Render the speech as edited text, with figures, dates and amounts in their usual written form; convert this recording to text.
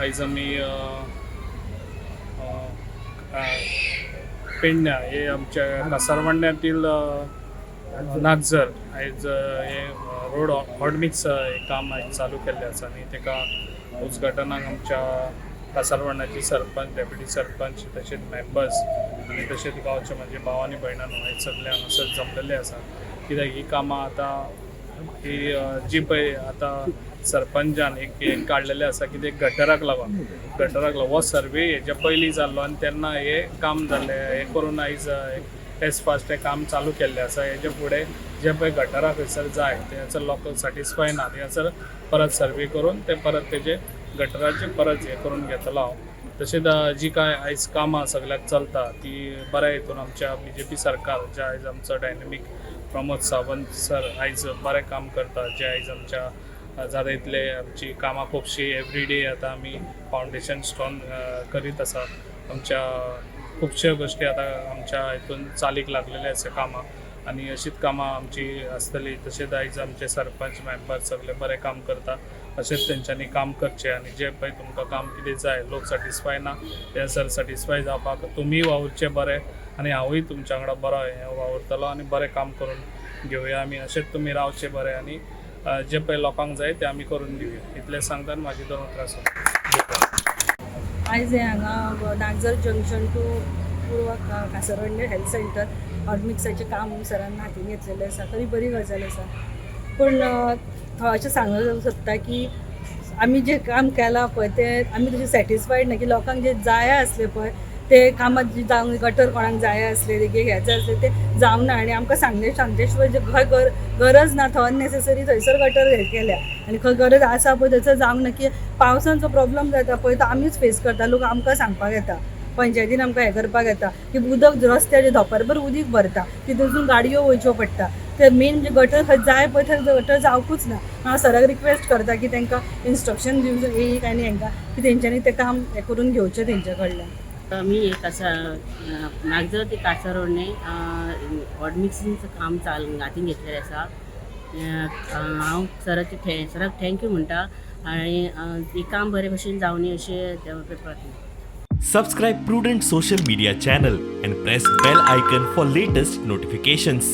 आयज आमी पेडण्या हे आमच्या कासारवाड्यातील नागझर आयज हे रोड हॉट मिक्स काम आयज चालू केल्लें आसा आनी तेका उद्घाटनाक आमच्या कासारवाड्याचे सरपंच डेप्युटी सरपंच तशेंच मेंबर्स आनी तशेंच गांवचे म्हणजे भाव आनी भयणांनो आयज सगळे हांगासर जमलेले आसा कित्याक ही कामां आतां ही जी पळय आतां सरपंचान एक काडलेले आसा की ते गटराक लागून हो सर्वे हेच्या पयलीं जाल्लो आनी तेन्ना हे काम जाल्लें हे करून आयज एज फास्ट हे काम चालू केल्लें आसा हेजे फुडें जे पळय गटरा खंयसर जाय ते लोक सॅटिस्फाय ना थंयसर परत सर्वे करून ते परत तेजे गटराचे परत हे करून घेतलो हांव तशेंच जी काय आयज कामां सगळ्याक चलता ती बऱ्या हितून आमच्या BJP सरकार जे आयज आमचो डायनॅमीक प्रमोद सावंत सर आयज बरें काम करता जे आयज आमच्या जाता इतले आमची कामां खुबशी एवरीडे आतां आमी फावंडेशन स्ट्रॉंग करीत आसा आमच्या खुबश्यो गोश्टी आतां आमच्या हितून चालीक लागलेले आसा कामां आनी अशीच कामां आमची आसतली तशेंच आयज आमचे सरपंच मेंबर सगळे बरें काम करता अशेंच तेंच्यांनी काम करचें आनी जे पळय तुमकां काम कितें जाय लोक सॅटिस्फाय ना ते सर सॅटिस्फाय जावपाक तुमी वावुरचें बरें आनी हांवूय तुमच्या वांगडा बरो वावुरतलो आनी बरें काम करून घेवया आमी अशेंच तुमी रावचें बरें आनी जे पळय लोकांक जाय ते आमी करून दिवया इतलें सांगतान म्हाजी 2 उतरां सोंपता आयज हांगा नागझर जंक्शन टू पूर्व कासारवाडी हेल्थ सेंटर हॉटमिक्साचें काम सरान हातीन घेतलेलें आसा खरी बरी गजाल आसा पूण हांव अशें सांगूंक सोदता की आमी जें काम केलां पळय तें आमी तशें सॅटिस्फायड ना की लोकांक जे जाय आसलें पळय ते कामात जावं गटर कोणाक जाय आसले हे जाय आसले ते जावना आनी आमकां सांगले शिवाय जे खंय गरज ना थंय अननेसेसरी थंयसर गटर केल्या आनी खंय गरज आसा पळय थंयसर जावंक ना की पावसान जो प्रॉब्लम जाता पळय तो आमीच फेस करता लोक आमकां सांगपाक येता पंचायतीन आमकां हें करपाक येता की उदक रस्त्याचे धोपारभर उदीक भरता तितून गाडयो वयच्यो पडटा ते मेन जे गटर खंय जाय पळय थंय गटर जावंकूच ना हांव सराक रिक्वेस्ट करता की तांकां इन्स्ट्रक्शन दिवचें एक आनी हांकां की तेंच्यांनी तें काम हें करून घेवचें तेंच्या कडल्यान मी एक नागझर ते कासारवाडी हॉट मिक्सिंगचं काम हातीन घेतलेलें आसा हांव सराक थँक्यू म्हणटा आनी हें काम बरे भशेन जावनी अशें प्रार्थना. Subscribe Prudent social media channel and press bell icon for latest notifications.